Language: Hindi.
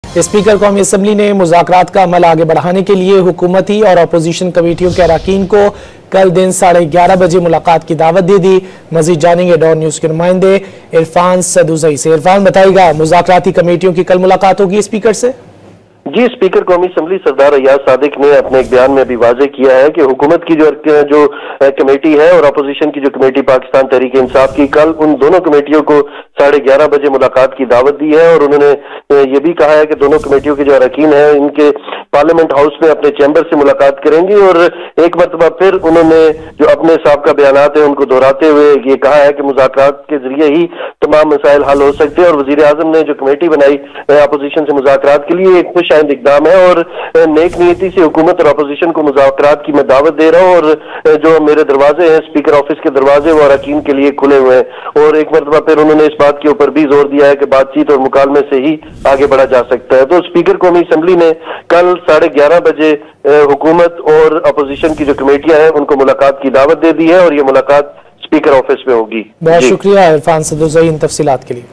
स्पीकर कौमी असम्बली ने मुज़ाकरात का अमल आगे बढ़ाने के लिए हुकूमती और अपोजिशन कमेटियों के अरकान को कल दिन 11:30 बजे मुलाकात की दावत दे दी। मजीद जानेंगे डॉन न्यूज़ के नुमाइंदे इरफान सदुज़ई से। इरफान बताएगा, मुज़ाकराती कमेटियों की कल मुलाकात होगी स्पीकर से? जी, स्पीकर कौमी असम्बली सरदार अयाज सादिक ने अपने एक बयान में भी वाजे किया है कि हुकूमत की जो कमेटी है और अपोजिशन की जो कमेटी पाकिस्तान तहरीक इंसाफ की, कल उन दोनों कमेटियों को 11:30 बजे मुलाकात की दावत दी है। और उन्होंने ये भी कहा है कि दोनों कमेटियों के जो अरकान है इनके पार्लियामेंट हाउस में अपने चैम्बर से मुलाकात करेंगे। और एक मरतबा फिर उन्होंने जो अपने साहब बयान है उनको दोहराते हुए ये कहा है कि मुज़ाकरात के जरिए ही तमाम मसाइल हल हो सकते हैं। और वजीर आजम ने जो कमेटी बनाई अपोजिशन से मुज़ाकरात के लिए, एक खुश आइंद इक़दाम है और नेक नीयती से हुकूमत और अपोजिशन को मुज़ाकरात की मैं दावत दे रहा हूँ। और जो मेरे दरवाजे हैं, स्पीकर ऑफिस के दरवाजे, वो अरकान के लिए खुले हुए हैं। और एक मरतबा फिर उन्होंने इस बात के ऊपर भी जोर दिया है कि बातचीत और मुकालमे से ही आगे बढ़ा जा सकता है। तो स्पीकर कौमी असम्बली ने कल 11:30 बजे हुकूमत और अपोजिशन की जो कमेटियां हैं उनको मुलाकात की दावत दे दी है और ये मुलाकात स्पीकर ऑफिस में होगी। बहुत शुक्रिया इरफान सदुज़ई इन तफसीलात के लिए।